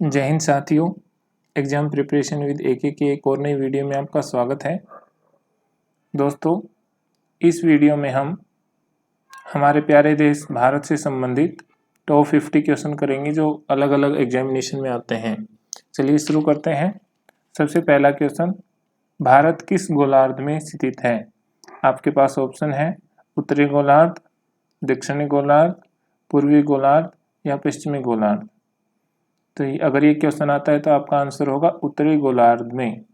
जय हिंद साथियों, exam preparation with एके की एक और नई वीडियो में आपका स्वागत है। दोस्तों, इस वीडियो में हम हमारे प्यारे देश भारत से संबंधित टॉप 50 क्वेश्चन करेंगे जो अलग अलग एग्जामिनेशन में आते हैं। चलिए शुरू करते हैं। सबसे पहला क्वेश्चन, भारत किस गोलार्ध में स्थित है? आपके पास ऑप्शन है उत्तरी गोलार्ध, दक्षिणी गोलार्ध, पूर्वी गोलार्ध या पश्चिमी गोलार्ध। तो अगर ये क्वेश्चन आता है तो आपका आंसर होगा उत्तरी गोलार्ध में।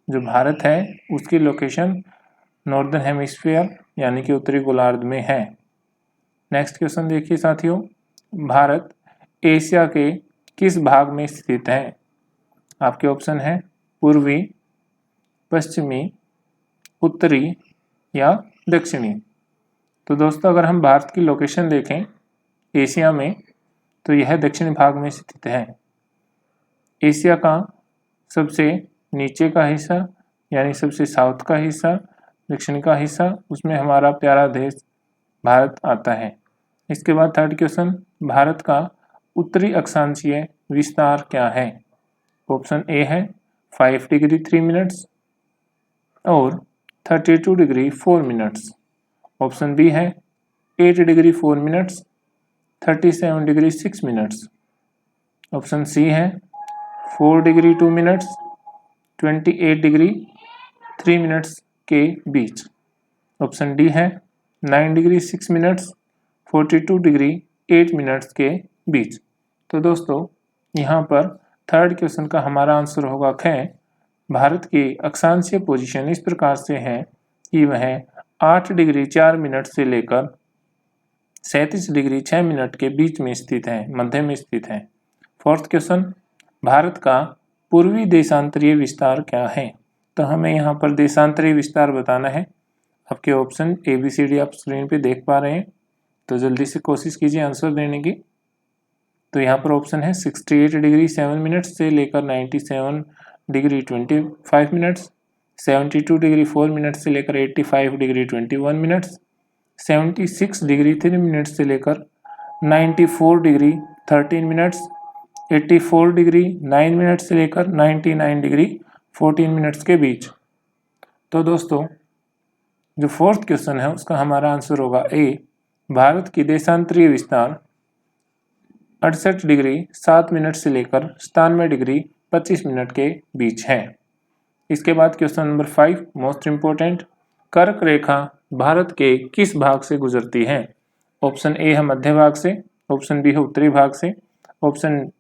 जो भारत है उसकी लोकेशन नॉर्दर्न हेमिस्फीयर यानी कि उत्तरी गोलार्ध में है। नेक्स्ट क्वेश्चन देखिए साथियों, भारत एशिया के किस भाग में स्थित है? आपके ऑप्शन है पूर्वी, पश्चिमी, उत्तरी या दक्षिणी। तो दोस्तों, अगर हम भारत की लोकेशन देखें एशिया में तो यह दक्षिणी भाग में स्थित है। एशिया का सबसे नीचे का हिस्सा यानी सबसे साउथ का हिस्सा, दक्षिण का हिस्सा, उसमें हमारा प्यारा देश भारत आता है। इसके बाद थर्ड क्वेश्चन, भारत का उत्तरी अक्षांशीय विस्तार क्या है? ऑप्शन ए है 5 डिग्री 3 मिनट्स और 32 डिग्री 4 मिनट्स। ऑप्शन बी है 8 degree 4 minutes, 37 degree 6 minutes. Option C है 4 डिग्री 2 मिनट्स, 28 डिग्री 3 मिनट्स के बीच। ऑप्शन डी है 9 डिग्री 6 मिनट्स, 42 डिग्री 8 मिनट्स के बीच। तो दोस्तों, यहाँ पर थर्ड क्वेश्चन का हमारा आंसर होगा ख। भारत की अक्षांशीय पोजीशन इस प्रकार से है कि वह 8 डिग्री 4 मिनट से लेकर 37 डिग्री 6 मिनट के बीच में स्थित है, मध्य में स्थित है। फोर्थ क्वेश्चन, भारत का पूर्वी देशांतरीय विस्तार क्या है? तो हमें यहाँ पर देशांतरीय विस्तार बताना है। आपके ऑप्शन ABCD आप स्क्रीन पे देख पा रहे हैं, तो जल्दी से कोशिश कीजिए आंसर देने की। तो यहाँ पर ऑप्शन है 68 डिग्री 7 मिनट्स से लेकर 97 डिग्री 25 मिनट्स, 72 डिग्री 4 मिनट्स से लेकर 85 डिग्री 21 मिनट्स, 76 डिग्री 3 मिनट्स से लेकर 94 डिग्री 13 मिनट्स, 84 डिग्री 9 मिनट से लेकर 99 डिग्री 14 मिनट्स के बीच। तो दोस्तों, जो फोर्थ क्वेश्चन है उसका हमारा आंसर होगा ए। भारत की देशांतरीय विस्तार 68 डिग्री 7 मिनट से लेकर 97 डिग्री 25 मिनट के बीच है। इसके बाद क्वेश्चन नंबर 5, मोस्ट इंपोर्टेंट, कर्क रेखा भारत के किस भाग से गुजरती है? ऑप्शन ए है मध्य भाग से, ऑप्शन बी है उत्तरी भाग से, ऑप्शन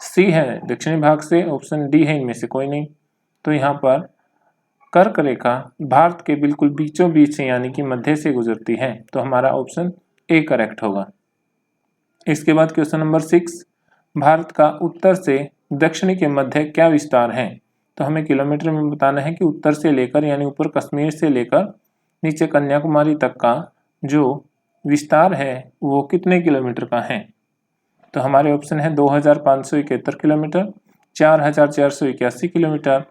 सी है दक्षिणी भाग से, ऑप्शन डी है इनमें से कोई नहीं। तो यहाँ पर कर्क रेखा भारत के बिल्कुल बीचों बीच से यानी कि मध्य से गुजरती है, तो हमारा ऑप्शन ए करेक्ट होगा। इसके बाद क्वेश्चन नंबर 6, भारत का उत्तर से दक्षिण के मध्य क्या विस्तार है? तो हमें किलोमीटर में बताना है कि उत्तर से लेकर यानी ऊपर कश्मीर से लेकर नीचे कन्याकुमारी तक का जो विस्तार है वो कितने किलोमीटर का है? तो हमारे ऑप्शन है 2571 किलोमीटर, 4481 किलोमीटर,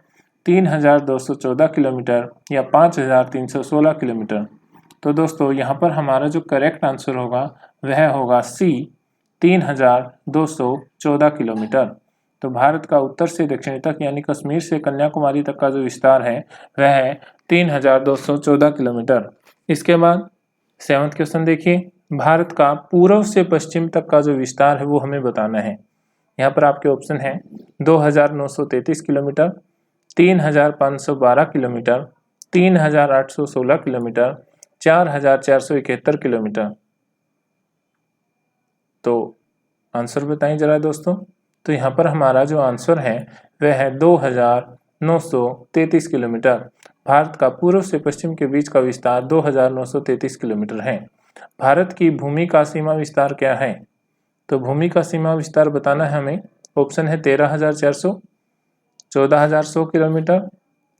3214 किलोमीटर या 5316 किलोमीटर। तो दोस्तों, यहाँ पर हमारा जो करेक्ट आंसर होगा वह होगा सी, 3214 किलोमीटर। तो भारत का उत्तर से दक्षिण तक यानी कश्मीर से कन्याकुमारी तक का जो विस्तार है वह है 3214 किलोमीटर। इसके बाद 7वां क्वेश्चन देखिए, भारत का पूर्व से पश्चिम तक का जो विस्तार है वो हमें बताना है। यहाँ पर आपके ऑप्शन है 2933 किलोमीटर, 3512 किलोमीटर, 3816 किलोमीटर, 4471 किलोमीटर। तो आंसर बताएं जरा दोस्तों। तो यहाँ पर हमारा जो आंसर है वह है 2933 किलोमीटर। भारत का पूर्व से पश्चिम के बीच का विस्तार 2933 किलोमीटर है। भारत की भूमि का सीमा विस्तार क्या है? तो भूमि का सीमा विस्तार बताना है हमें। ऑप्शन है 13,400, 14,100 किलोमीटर,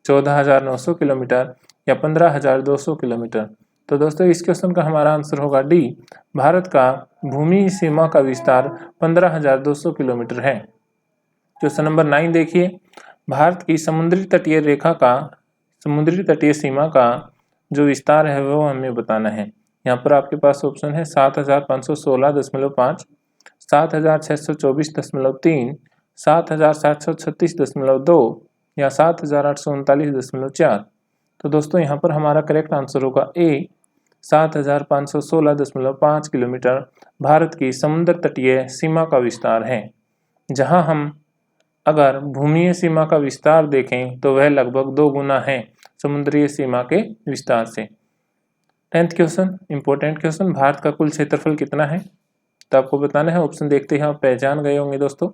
14,900 किलोमीटर या 15,200 किलोमीटर। तो दोस्तों, इस क्वेश्चन का हमारा आंसर होगा डी, भारत का भूमि सीमा का विस्तार 15,200 किलोमीटर है। क्वेश्चन नंबर 9 देखिए, भारत की समुद्री तटीय सीमा का जो विस्तार है वो हमें बताना है। यहाँ पर आपके पास ऑप्शन है 7516.5, 7,624.3, 7,736.2 या 7,839.4। तो दोस्तों यहाँ पर हमारा करेक्ट आंसर होगा ए, 7,516.5 किलोमीटर भारत की समुद्र तटीय सीमा का विस्तार है, जहाँ हम अगर भूमि सीमा का विस्तार देखें तो वह लगभग 2 गुना है समुद्रीय सीमा के विस्तार से। 10th question, important question, Bharat का कुल क्षेत्रफल कितना है? तो आपको बताना है। ऑप्शन देखते ही आप पहचान गए होंगे दोस्तों।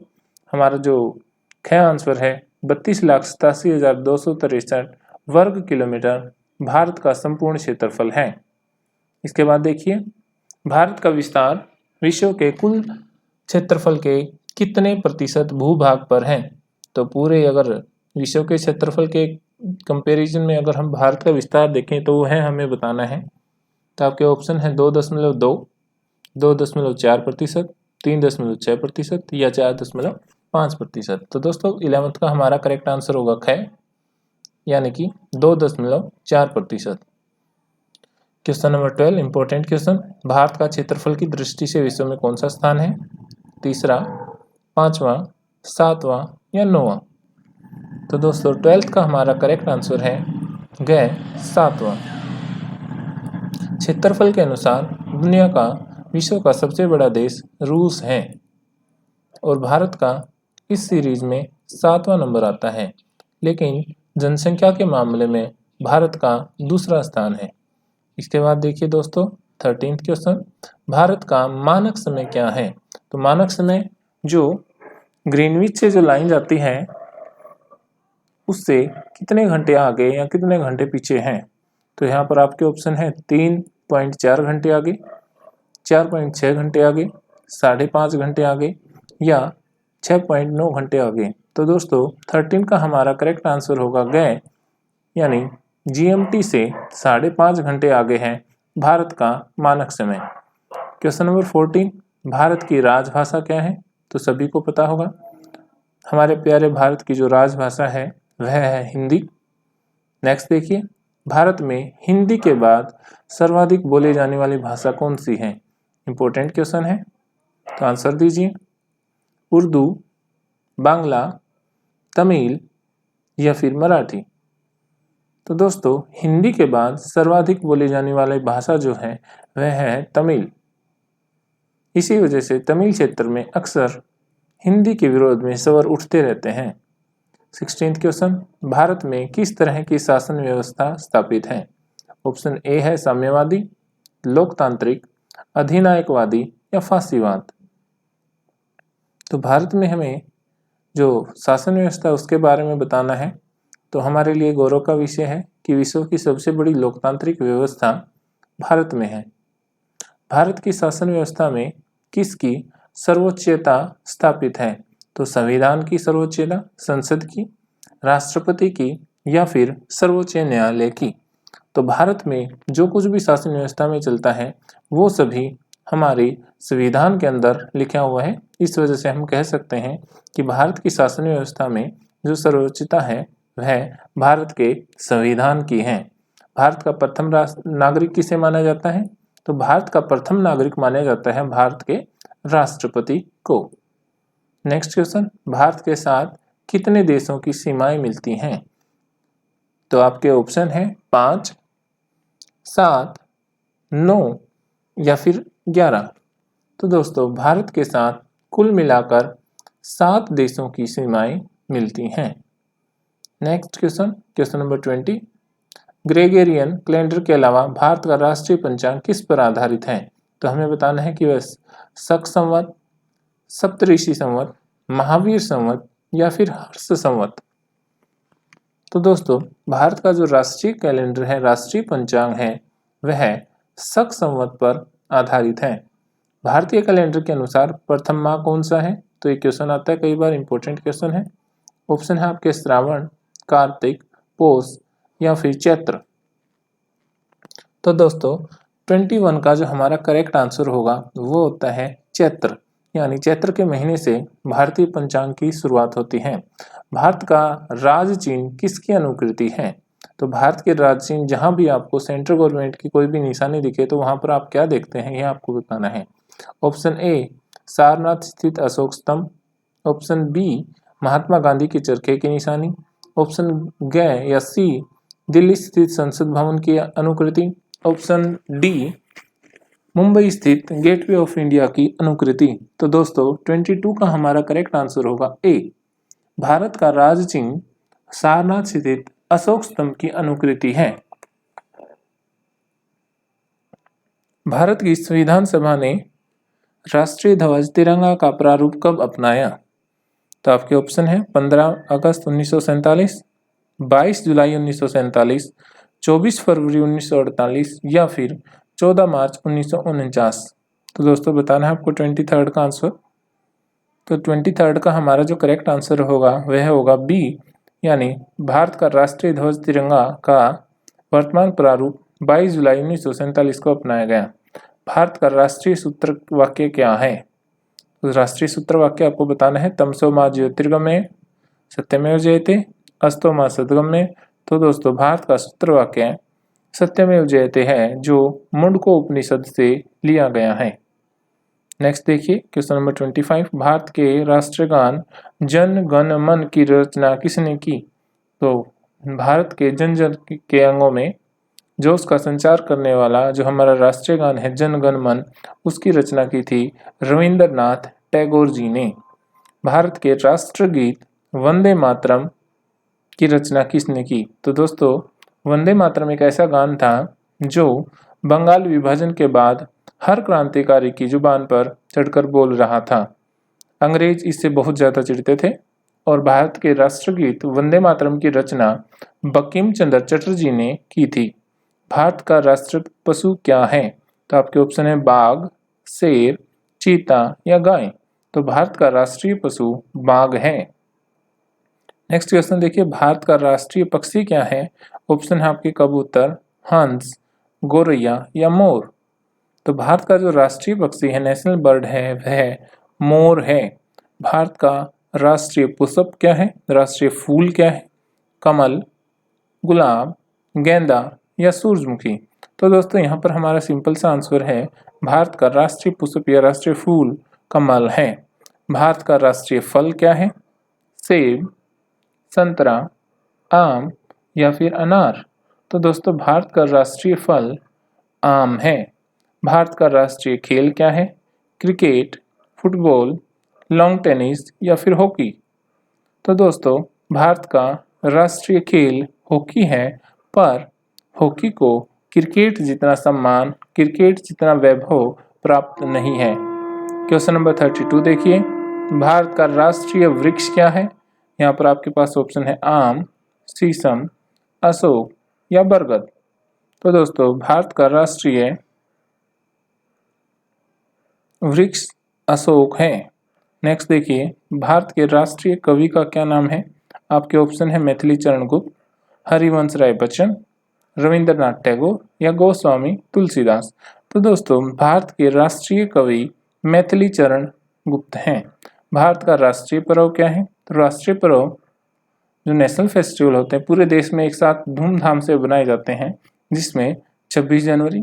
हमारा जो ख आंसर है 32,87,263 वर्ग किलोमीटर भारत का संपूर्ण क्षेत्रफल है। इसके बाद देखिए, भारत का विस्तार विश्व के कुल क्षेत्रफल के कितने प्रतिशत भूभाग पर है? तो पूरे अगर विश्व के क्षेत्रफल के कंपैरिजन में अगर हम भारत का विस्तार देखें तो वह हमें बताना है। तो आपके ऑप्शन है 2.2, 2.4%, 3.6% या 4.5%। तो दोस्तों 11th का हमारा करेक्ट आंसर होगा ख, यानी कि 2.4%। Question number 12, important question, Bharat का क्षेत्रफल की दृष्टि से विश्व में कौन सा स्थान है? तीसरा, 5वां, 7वां या 9वां? तो दोस्तों 12th का हमारा करेक्ट आंसर है ग, 7वां। क्षेत्रफल के अनुसार दुनिया का विश्व का सबसे बड़ा देश रूस है और भारत का इस सीरीज में 7वां नंबर आता है, लेकिन जनसंख्या के मामले में भारत का दूसरा स्थान है। इसके बाद देखिए दोस्तों 13th क्वेश्चन, भारत का मानक समय क्या है? तो मानक समय जो ग्रीनविच से जो लाइन जाती है उससे कितने घंटे आगे या कितने घंटे पीछे हैं? तो यहाँ पर आपके ऑप्शन है 3.4 घंटे आगे, 4.6 घंटे आगे, 5.5 घंटे आगे या 6.9 घंटे आगे। तो दोस्तों 13 का हमारा करेक्ट आंसर होगा ग, यानी GMT से 5.5 घंटे आगे है भारत का मानक समय। क्वेश्चन नंबर 14, भारत की राजभाषा क्या है? तो सभी को पता होगा, हमारे प्यारे भारत की जो राजभाषा है वह है हिंदी। नेक्स्ट देखिए, भारत में हिंदी के बाद सर्वाधिक बोले जाने वाली भाषा कौन सी है? इंपॉर्टेंट क्वेश्चन है, तो आंसर दीजिए। उर्दू, बांग्ला, तमिल या फिर मराठी? तो दोस्तों हिंदी के बाद सर्वाधिक बोली जाने वाली भाषा जो है वह है तमिल। इसी वजह से तमिल क्षेत्र में अक्सर हिंदी के विरोध में स्वर उठते रहते हैं। 16th क्वेश्चन, भारत में किस तरह की शासन व्यवस्था स्थापित है? ऑप्शन ए है साम्यवादी, लोकतांत्रिक, अधिनायकवादी या फासीवाद? तो भारत में हमें जो शासन व्यवस्था उसके बारे में बताना है। तो हमारे लिए गौरव का विषय है कि विश्व की सबसे बड़ी लोकतांत्रिक व्यवस्था भारत में है। भारत की शासन व्यवस्था में किसकी सर्वोच्चता स्थापित है? तो संविधान की सर्वोच्चता, संसद की, राष्ट्रपति की या फिर सर्वोच्च न्यायालय की? तो भारत में जो कुछ भी शासन व्यवस्था में चलता है वो सभी हमारी संविधान के अंदर लिखा हुआ है। इस वजह से हम कह सकते हैं कि भारत की शासन व्यवस्था में जो सर्वोच्चता है वह भारत के संविधान की है। भारत का प्रथम नागरिक किसे माना जाता है? तो भारत का प्रथम नागरिक माना जाता है भारत के राष्ट्रपति को। नेक्स्ट क्वेश्चन, भारत के साथ कितने देशों की सीमाएं मिलती हैं? तो आपके ऑप्शन है 5, 7, 9 या फिर 11। तो दोस्तों भारत के साथ कुल मिलाकर 7 देशों की सीमाएं मिलती हैं। Next question, question number 20, Gregorian calendar के अलावा भारत का राष्ट्रीय पंचांग किस पर आधारित है? तो हमें बताना है कि वह शक संवत, सप्तऋषि संवत, महावीर संवत या फिर हर्ष संवत? तो दोस्तों भारत का जो राष्ट्रीय कैलेंडर है, राष्ट्रीय पंचांग है, वह शक संवत पर आधारित है। भारतीय कैलेंडर के अनुसार प्रथम माह कौन सा है? तो ये क्वेश्चन आता है कई बार, इंपॉर्टेंट क्वेश्चन है। ऑप्शन है आपके श्रावण, कार्तिक, पौष या फिर चैत्र। तो दोस्तों 21 का जो हमारा करेक्ट आंसर होगा वो होता है चैत्र, यानी चैत्र के महीने से भारतीय पंचांग की शुरुआत होती है। भारत का राज चिन्ह किसकी अनुकृति है? तो भारत के राज चिन्ह जहां भी आपको सेंट्रल गवर्नमेंट की कोई भी निशानी दिखे तो वहां पर आप क्या देखते हैं, यह आपको बताना है। ऑप्शन ए सारनाथ स्थित अशोक स्तंभ, ऑप्शन बी महात्मा गांधी के चरखे की निशानी, ऑप्शन ग या सी दिल्ली स्थित संसद भवन की अनुकृति, ऑप्शन डी मुंबई स्थित गेटवे ऑफ इंडिया की अनुकृति। तो दोस्तों 22 का हमारा करेक्ट आंसर होगा ए, भारत का राज चिन्ह सारनाथ स्थित अशोक स्तंभ की अनुकृति है। भारत की संविधान सभा ने राष्ट्रीय ध्वज तिरंगा का प्रारूप कब अपनाया? तो आपके ऑप्शन है 15 अगस्त 1947, 22 जुलाई 1947, 24 फरवरी 1948 या फिर 14 मार्च 1949। तो दोस्तों बताना है आपको 23 का आंसर। तो 23 का हमारा जो करेक्ट आंसर होगा वह होगा बी, यानी भारत का राष्ट्रीय ध्वज तिरंगा का वर्तमान प्रारूप 22 जुलाई 1947 को अपनाया गया। भारत का राष्ट्रीय सूत्र वाक्य क्या है? तो राष्ट्रीय सूत्र वाक्य आपको बताना है तमसो मा ज्योतिर्गमय सत्यमेव जयते अस्तो मा सद्गमय। तो दोस्तों भारत का सूत्र वाक्य सत्यमेव जयते है, जो मुंडको उपनिषद से लिया गया है। नेक्स्ट देखिए क्वेश्चन नंबर 25, भारत के राष्ट्रगान जन गण मन की रचना किसने की? तो भारत के जन जन के अंगों में जो उसका संचार करने वाला जो हमारा राष्ट्रीय गान है जन गण मन, उसकी रचना की थी रविंद्रनाथ टैगोर जी ने। भारत के राष्ट्रगीत वंदे मातरम की रचना किसने की? तो दोस्तों वंदे मातरम एक ऐसा गान था जो बंगाल विभाजन के बाद हर क्रांतिकारी की जुबान पर चढ़कर बोल रहा था। अंग्रेज इससे बहुत ज़्यादा चिढ़ते थे और भारत के राष्ट्रगीत वंदे मातरम की रचना बंकिम चंद्र चटर्जी ने की थी। भारत का राष्ट्र पशु क्या है? तो आपके ऑप्शन है बाघ, शेर, चीता या गाय। तो भारत का राष्ट्रीय पशु बाघ है। नेक्स्ट क्वेश्चन देखिए, भारत का राष्ट्रीय पक्षी क्या है? ऑप्शन है आपके कबूतर, हंस, गोरैया या मोर। तो भारत का जो राष्ट्रीय पक्षी है, नेशनल बर्ड है, वह मोर है। भारत का राष्ट्रीय पुष्प क्या है? राष्ट्रीय फूल क्या है? कमल, गुलाब, गेंदा या सूरजमुखी। तो दोस्तों यहाँ पर हमारा सिंपल सा आंसर है भारत का राष्ट्रीय पुष्प या राष्ट्रीय फूल कमल है। भारत का राष्ट्रीय फल क्या है? सेब, संतरा, आम या फिर अनार। तो दोस्तों भारत का राष्ट्रीय फल आम है। भारत का राष्ट्रीय खेल क्या है? क्रिकेट, फुटबॉल, लॉन टेनिस या फिर हॉकी। तो दोस्तों भारत का राष्ट्रीय खेल हॉकी है, पर हॉकी को क्रिकेट जितना सम्मान, क्रिकेट जितना वैभव प्राप्त नहीं है। क्वेश्चन नंबर 32 देखिए, भारत का राष्ट्रीय वृक्ष क्या है? यहाँ पर आपके पास ऑप्शन है आम, शीशम, अशोक या बरगद। तो दोस्तों भारत का राष्ट्रीय वृक्ष अशोक है। नेक्स्ट देखिए, भारत के राष्ट्रीय कवि का क्या नाम है? आपके ऑप्शन है मैथिली चरण गुप्त, हरिवंश राय बच्चन, रविंद्रनाथ टैगोर या गोस्वामी तुलसीदास। तो दोस्तों भारत के राष्ट्रीय कवि मैथिली चरण गुप्त हैं। भारत का राष्ट्रीय पर्व क्या है? तो राष्ट्रीय पर्व जो नेशनल फेस्टिवल होते हैं पूरे देश में एक साथ धूमधाम से बनाए जाते हैं, जिसमें 26 जनवरी,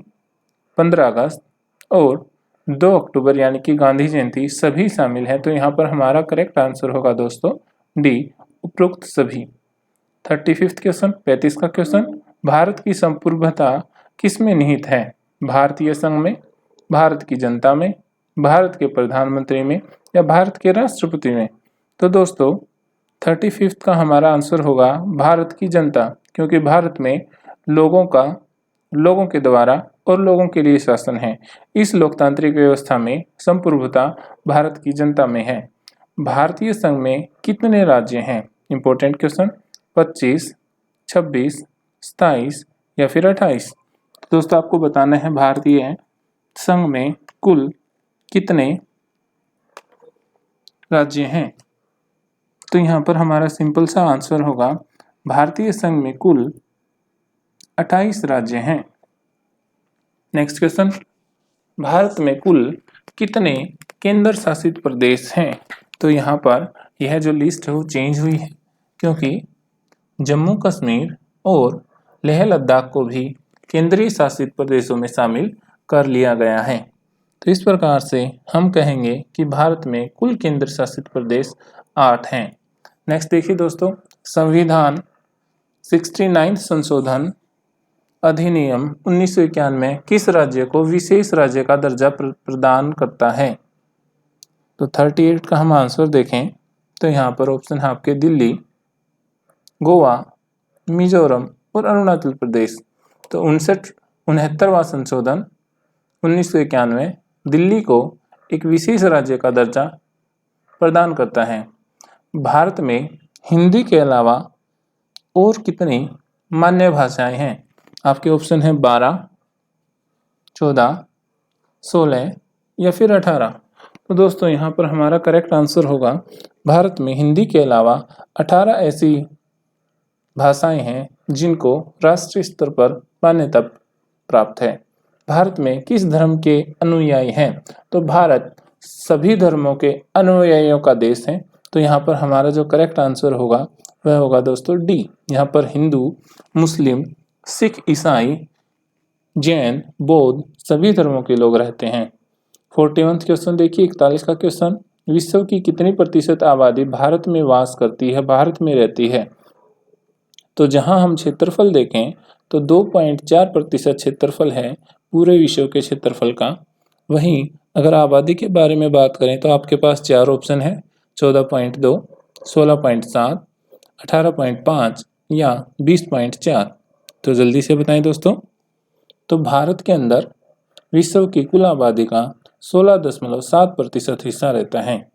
15 अगस्त और 2 अक्टूबर यानी कि गांधी जयंती सभी शामिल हैं। तो यहाँ पर हमारा करेक्ट आंसर होगा दोस्तों डी, उपरोक्त सभी। 35 क्वेश्चन, 35 का क्वेश्चन, भारत की संप्रभुता किस में निहित है? भारतीय संघ में, भारत की जनता में, भारत के प्रधानमंत्री में या भारत के राष्ट्रपति में। तो दोस्तों 35 का हमारा आंसर होगा भारत की जनता, क्योंकि भारत में लोगों के द्वारा और लोगों के लिए शासन है। इस लोकतांत्रिक व्यवस्था में संप्रभुता भारत की जनता में है। भारतीय संघ में कितने राज्य हैं? इंपॉर्टेंट क्वेश्चन, 25, 26, 27 या फिर 28। दोस्तों आपको बताना है भारतीय संघ में कुल कितने राज्य हैं। तो यहाँ पर हमारा सिंपल सा आंसर होगा भारतीय संघ में कुल 28 राज्य हैं। नेक्स्ट क्वेश्चन, भारत में कुल कितने केंद्र शासित प्रदेश हैं? तो यहाँ पर यह जो लिस्ट है वो चेंज हुई है, क्योंकि जम्मू कश्मीर और लेह लद्दाख को भी केंद्रीय शासित प्रदेशों में शामिल कर लिया गया है। तो इस प्रकार से हम कहेंगे कि भारत में कुल केंद्र शासित प्रदेश 8 हैं। नेक्स्ट देखिए दोस्तों, संविधान 69 संशोधन अधिनियम 1991 किस राज्य को विशेष राज्य का दर्जा प्रदान करता है? तो 38 का हम आंसर देखें तो यहाँ पर ऑप्शन है आपके दिल्ली, गोवा, मिजोरम और अरुणाचल प्रदेश। तो 69वां संशोधन 1991 दिल्ली को एक विशेष राज्य का दर्जा प्रदान करता है। भारत में हिंदी के अलावा और कितनी मान्य भाषाएं हैं? आपके ऑप्शन है 12, 14, 16 या फिर 18। तो दोस्तों यहाँ पर हमारा करेक्ट आंसर होगा, भारत में हिंदी के अलावा 18 ऐसी भाषाएं हैं जिनको राष्ट्रीय स्तर पर मान्यता प्राप्त है। भारत में किस धर्म के अनुयायी हैं? तो भारत सभी धर्मों के अनुयायियों का देश है। तो यहाँ पर हमारा जो करेक्ट आंसर होगा वह होगा दोस्तों डी। यहाँ पर हिंदू, मुस्लिम, सिख, ईसाई, जैन, बौद्ध सभी धर्मों के लोग रहते हैं। 41वां क्वेश्चन देखिए, 41 का क्वेश्चन, विश्व की कितनी प्रतिशत आबादी भारत में वास करती है, भारत में रहती है? तो जहां हम क्षेत्रफल देखें तो 2.4% क्षेत्रफल है पूरे विश्व के क्षेत्रफल का। वहीं अगर आबादी के बारे में बात करें तो आपके पास 4 ऑप्शन है, 14.2, 16.7, 18.5 या 20.4। तो जल्दी से बताएं दोस्तों। तो भारत के अंदर विश्व की कुल आबादी का 16.7% हिस्सा रहता है।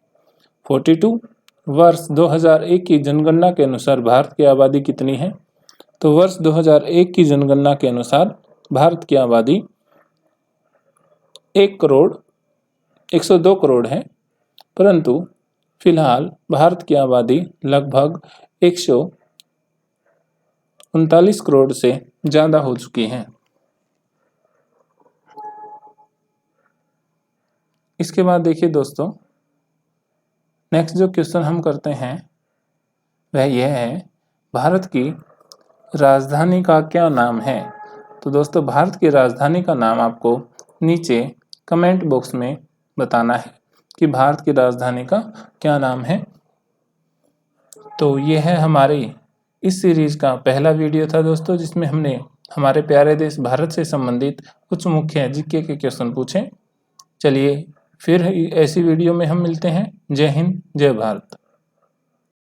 42, वर्ष 2001 की जनगणना के अनुसार भारत की आबादी कितनी है? तो वर्ष 2001 की जनगणना के अनुसार भारत की आबादी 102 करोड़ है, परंतु फिलहाल भारत की आबादी लगभग 139 करोड़ से ज़्यादा हो चुकी है। इसके बाद देखिए दोस्तों, नेक्स्ट जो क्वेश्चन हम करते हैं वह यह है, भारत की राजधानी का क्या नाम है? तो दोस्तों भारत की राजधानी का नाम आपको नीचे कमेंट बॉक्स में बताना है कि भारत की राजधानी का क्या नाम है। तो यह है हमारे इस सीरीज का पहला वीडियो था दोस्तों, जिसमें हमने हमारे प्यारे देश भारत से संबंधित कुछ मुख्य जीके के क्वेश्चन पूछे। चलिए फिर ऐसी वीडियो में हम मिलते हैं। जय हिंद, जय भारत।